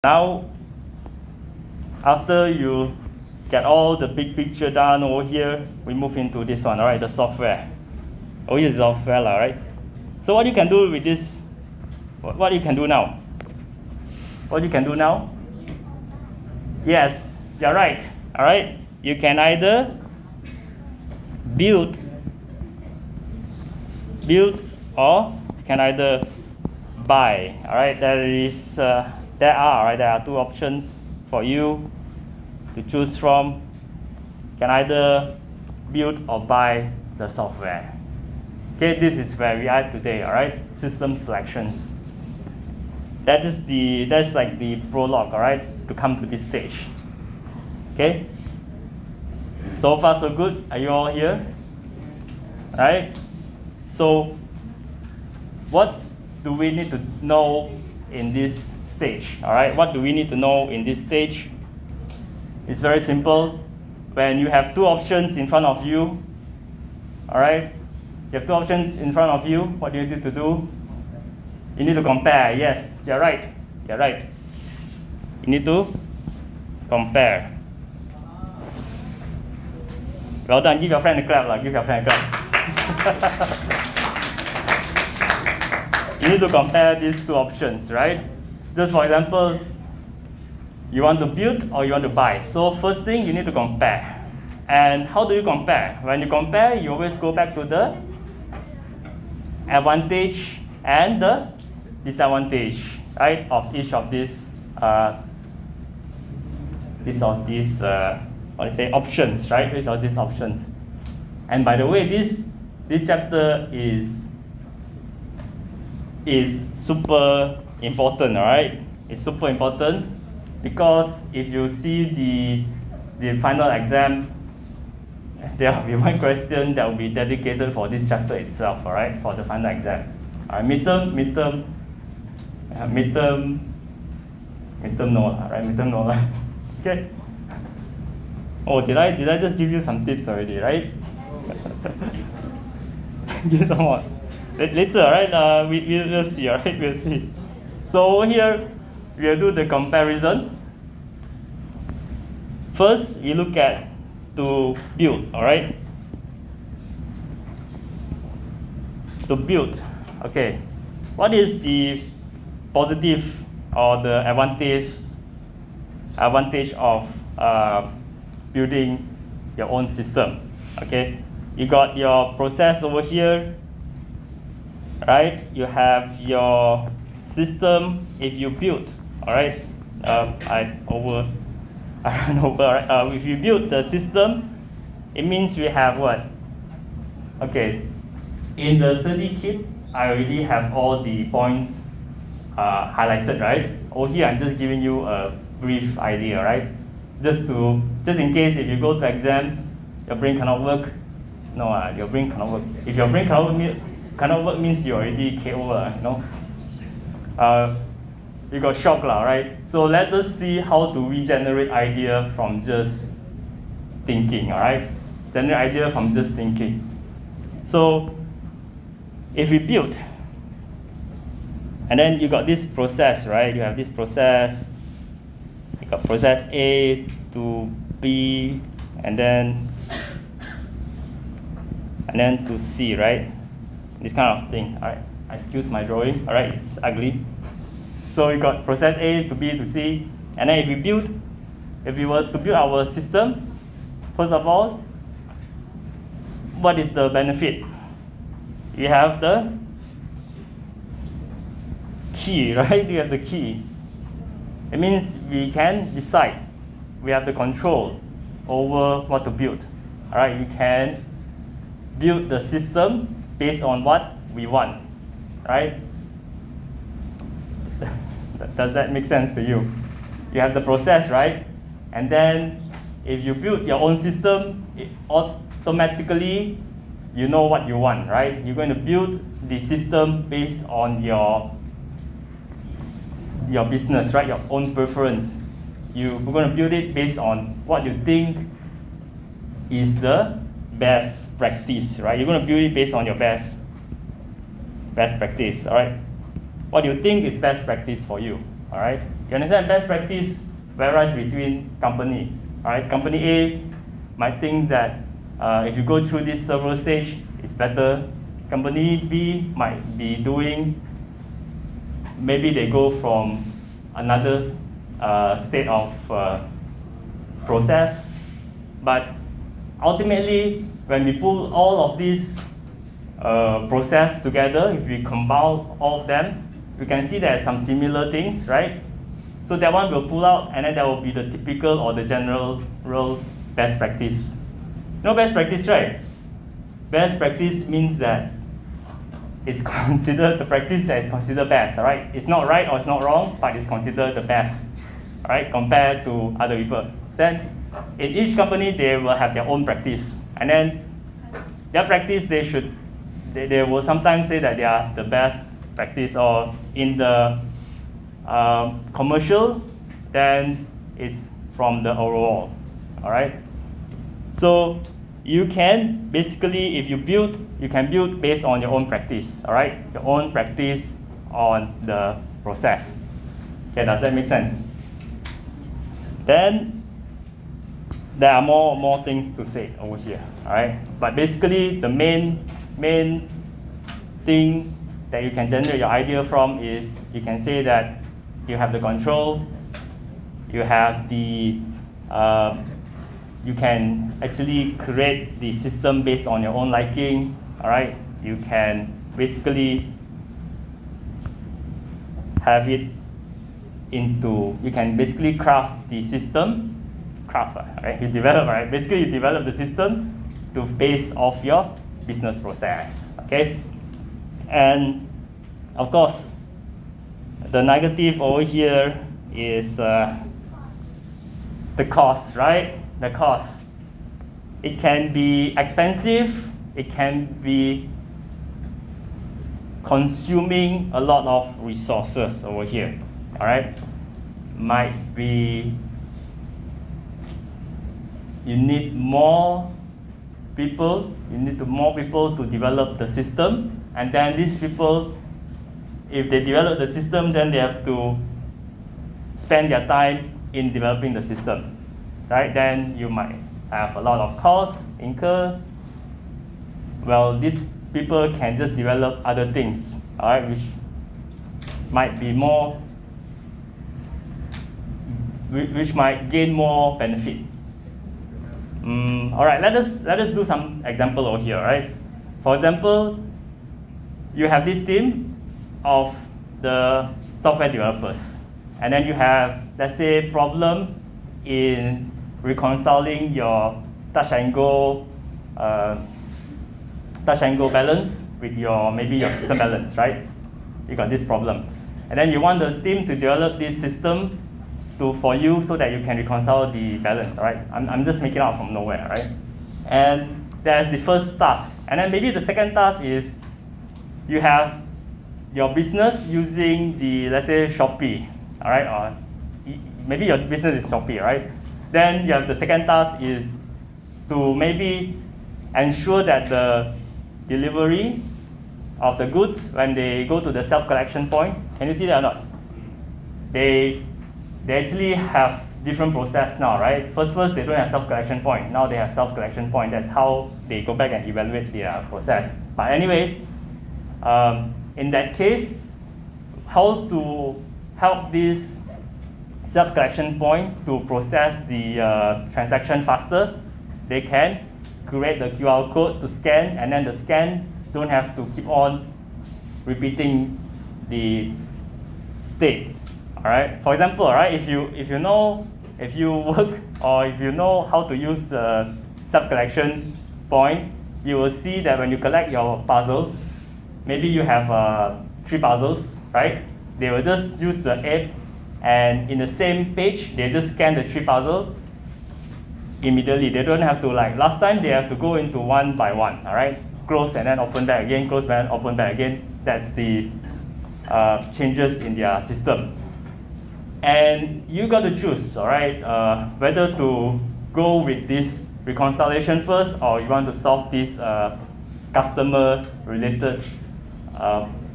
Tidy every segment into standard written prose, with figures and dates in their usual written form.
Now, after you get all the big picture done over here, we move into this one, all right, the software. Oh, here's the software, all right? So what you can do with this, what you can do now? What you can do now? Yes, you're right, all right? You can either build or you can either buy, all right? There are two options for you to choose from. You can either build or buy the software. Okay, this is where we are today, all right? System selections. That's like the prologue, all right, to come to this stage. Okay? So far so good. Are you all here? All right? So what do we need to know in this stage? All right? What do we need to know in this stage? It's very simple. When you have two options in front of you, all right? You have two options in front of you. What do you need to do? You need to compare. Yes, you're right. You're right. You need to compare. Well done. Give your friend a clap. Give your friend a clap. You need to compare these two options, right? Just for example, you want to build or you want to buy. So first thing, you need to compare. And how do you compare? When you compare, you always go back to the advantage and the disadvantage, right, of each of these options, right? Each of these options. And by the way, this chapter is super important, all right? It's super important because if you see the final exam, there will be one question that will be dedicated for this chapter itself, all right, for the final exam. All right, midterm no, right? Midterm no. Okay. Oh, did I just give you some tips already, right? Give some more. Later, right? We'll see, all right? We'll see. So over here, we'll do the comparison. First, you look at to build, all right? To build, okay. What is the positive or the advantage of building your own system? Okay, you got your process over here, right? You have your system. If you build, all right. I ran over. Right? If you build the system, it means we have what? Okay, in the study kit, I already have all the points highlighted, right? Over here, I'm just giving you a brief idea, right? Just in case if you go to exam, your brain cannot work. No, your brain cannot work. If your brain cannot work means you already KO, no? You got shocked, right? So let us see how do we generate idea from just thinking, all right? Generate idea from just thinking. So if we build, and then you got this process, right? You have this process. You got process A to B, and then to C, right? This kind of thing. All right. Excuse my drawing. All right, it's ugly. So we got process A to B to C, and then if we were to build our system, first of all, what is the benefit? You have the key, right? You have the key. It means we can decide. We have the control over what to build. All right, we can build the system based on what we want, right? Does that make sense to you? You have the process, right? And then if you build your own system, it automatically you know what you want, right? You're going to build the system based on your business, right? Your own preference. You're going to build it based on what you think is the best practice, right? You're going to build it based on your best practice, all right? What do you think is best practice for you, all right? You understand? Best practice varies between company. All right, company A might think that if you go through this several stage, it's better. Company B might be doing, maybe they go from another state of process. But ultimately, when we pull all of these process together, if we combine all of them, we can see there are some similar things, right? So that one will pull out, and then that will be the typical or the general best practice. No best practice, right? Best practice means that it's considered the practice that is considered best, all right? It's not right or it's not wrong, but it's considered the best, all right, compared to other people. Then, in each company, they will have their own practice, and then their practice, they will sometimes say that they are the best practice, or in the commercial, then it's from the overall, all right? So you can basically, if you build, you can build based on your own practice, all right? Your own practice on the process. Okay, does that make sense? Then there are more things to say over here, all right? But basically, the main thing that you can generate your idea from is you can say that you have the control, you have the, you can actually create the system based on your own liking, all right? You can basically have it into, you can basically craft the system, right? You develop, right? Basically, you develop the system to base off your business process, okay? And of course, the negative over here is the cost, right? The cost. It can be expensive. It can be consuming a lot of resources over here, all right? Might be you need more people. You need more people to develop the system, and then these people, if they develop the system, then they have to spend their time in developing the system, right? Then you might have a lot of costs incurred. Well, these people can just develop other things, all right, which might be more, which might gain more benefit. All right, let us do some example over here, right? For example, you have this team of the software developers, and then you have, let's say, problem in reconciling your touch and go balance with your, maybe your system balance, right? You got this problem, and then you want the team to develop this system for you so that you can reconcile the balance, right? I'm just making it out from nowhere, right? And that's the first task, and then maybe the second task is you have your business using the, let's say, Shopee, all right? Or maybe your business is Shopee, right? Then you have the second task is to maybe ensure that the delivery of the goods, when they go to the self-collection point, can you see that or not? They actually have different process now, right? First they don't have self-collection point. Now they have self-collection point. That's how they go back and evaluate their process. But anyway, in that case, how to help this self-collection point to process the transaction faster? They can create the QR code to scan, and then the scan don't have to keep on repeating the state. All right. For example, all right, if you work or if you know how to use the self-collection point, you will see that when you collect your puzzle, maybe you have 3 puzzles, right? They will just use the app, and in the same page, they just scan the 3 puzzles immediately. They don't have to, like last time, they have to go into one by one, all right? Close and then open back again, close and open back again. That's the changes in their system. And you got to choose, all right, whether to go with this reconciliation first, or you want to solve these customer-related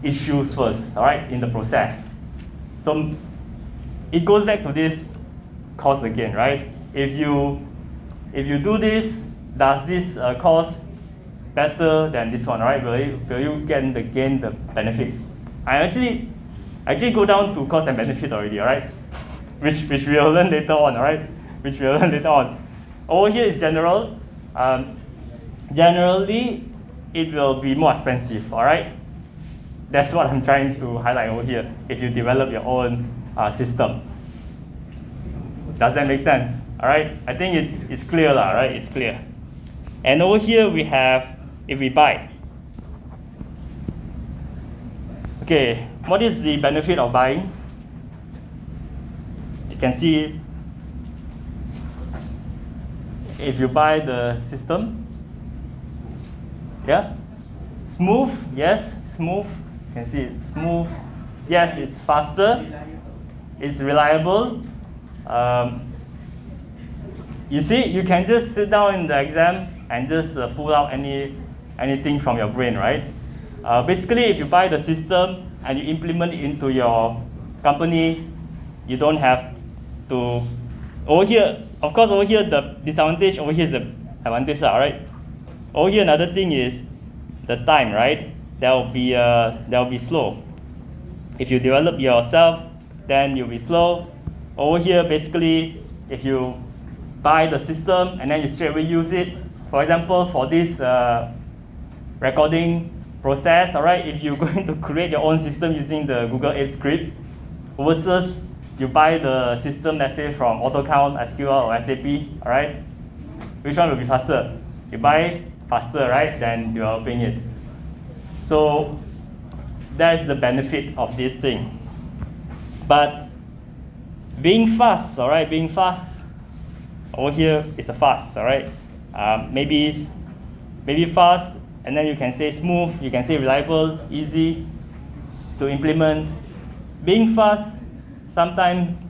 issues first, all right, in the process. So it goes back to this cost again, right? If you do this, does this cost better than this one, right? Will you gain the benefit? I actually go down to cost and benefit already, all right? Which we'll learn later on, all right? Which we'll learn later on. Over here is general. Generally, it will be more expensive, all right? That's what I'm trying to highlight over here. If you develop your own system, does that make sense? All right. I think it's clear, right? It's clear. And over here we have if we buy. Okay, what is the benefit of buying? You can see if you buy the system, yeah, smooth, yes, smooth. You can see it's smooth. Yes, it's faster. It's reliable. You see, you can just sit down in the exam and just pull out anything from your brain, right? Basically, if you buy the system and you implement it into your company, you don't have to. Over here, of course, over here the disadvantage. Over here is the advantage, right? Over here, another thing is the time, right? That will be slow. If you develop yourself, then you'll be slow. Over here, basically, if you buy the system and then you straight away use it. For example, for this recording process, all right, if you're going to create your own system using the Google Apps script versus you buy the system, let's say from AutoCount, SQL, or SAP, all right, which one will be faster? You buy faster, right, than developing it. So that is the benefit of this thing. But being fast, all right, being fast, over here is a fast, all right. Maybe fast, and then you can say smooth, you can say reliable, easy to implement. Being fast, sometimes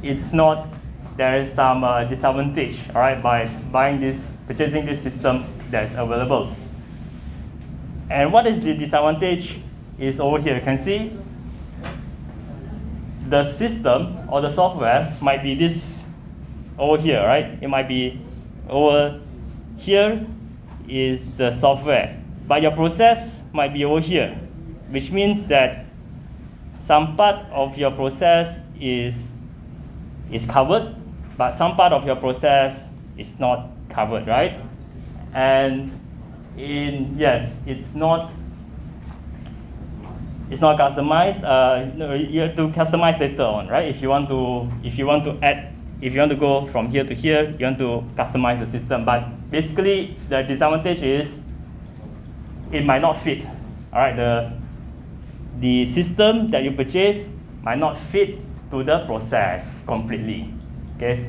it's not. There is some disadvantage, all right, by purchasing this system that is available. And what is the disadvantage? Is over here. You can see the system or the software might be this over here, right? It might be over here is the software, but your process might be over here, which means that some part of your process is covered, but some part of your process is not covered, right? And it's not customized. No, you have to customize later on, right? If you want to go from here to here, you want to customize the system. But basically, the disadvantage is it might not fit. All right, the system that you purchase might not fit to the process completely. Okay,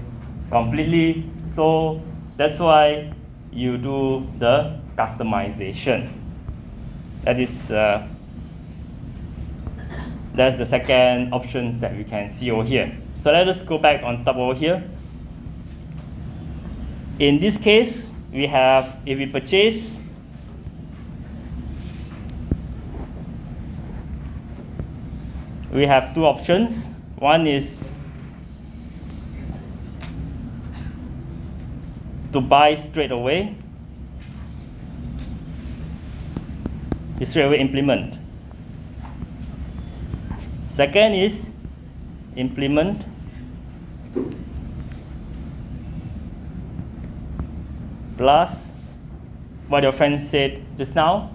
completely. So that's why you do the customization. That's the second options that we can see over here. So let us go back on top over here. In this case, we have, if we purchase, we have two options. One is to buy straight away. You straight away implement. Second is implement plus what your friend said just now,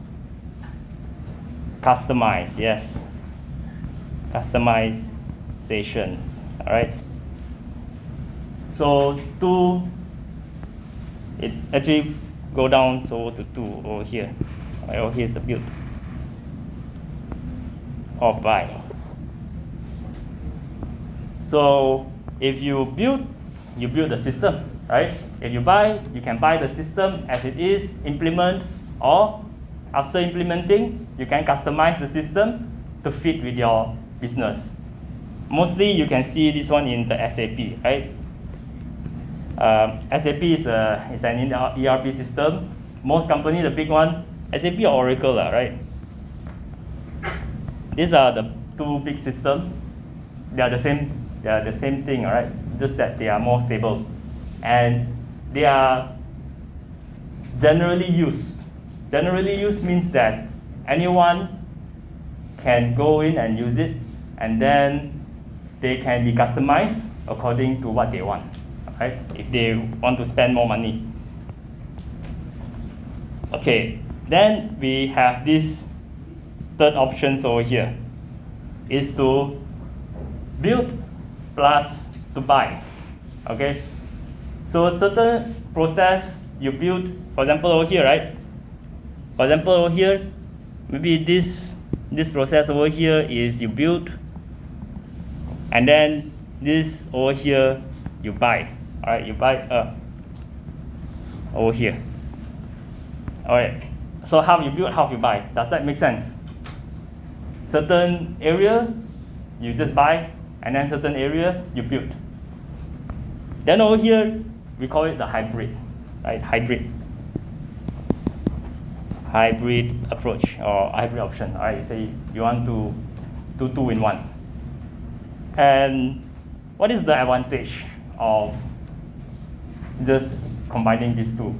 customize. Yes, customizations. All right. So two, it actually go down so to two over here. Right, over here is the build or buy. So if you build the system, right? If you buy, you can buy the system as it is, implement, or after implementing, you can customize the system to fit with your business. Mostly you can see this one in the SAP, right? SAP is an ERP system. Most companies, the big one, SAP or Oracle, right? These are the two big systems. they are the same thing, all right? Just that they are more stable, and they are generally used. Generally used means that anyone can go in and use it, and then they can be customized according to what they want, right? If they want to spend more money. Okay, then we have this third options over here, is to build plus to buy. Okay, so a certain process you build, for example over here, right? For example over here, maybe this process over here is you build, and then this over here you buy. All right, you buy over here. All right, so half you build, half you buy. Does that make sense? Certain area you just buy, and then certain area you build. Then over here we call it the hybrid, right? Hybrid approach or hybrid option. All right, say you want to do 2 in 1. And what is the advantage of just combining these two?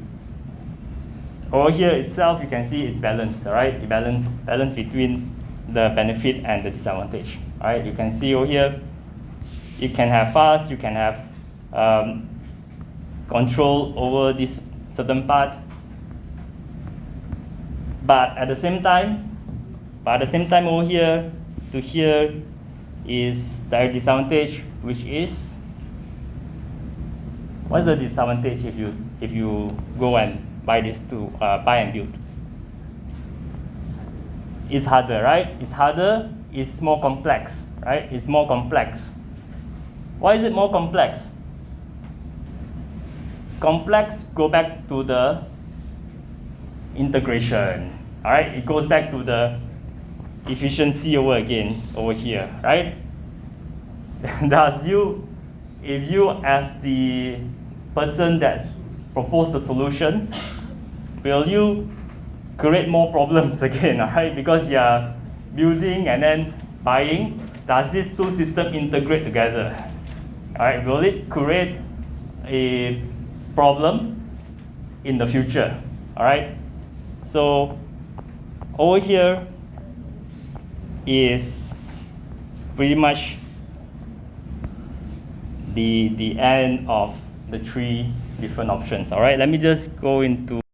Over here itself, you can see it's balanced, all right? You balance between the benefit and the disadvantage, all right? You can see over here, you can have fast, you can have control over this certain part, but at the same time over here to here is the disadvantage, which is, what's the disadvantage if you go and buy this to buy and build? It's harder, right? It's harder, it's more complex, right? It's more complex. Why is it more complex? Complex go back to the integration, all right? It goes back to the efficiency over here, right? If you as the person that proposed the solution, will you create more problems again, all right? Because you are building and then buying, does these two systems integrate together? All right, will it create a problem in the future? All right, so over here is pretty much the end of the 3 different options. All right, let me just go into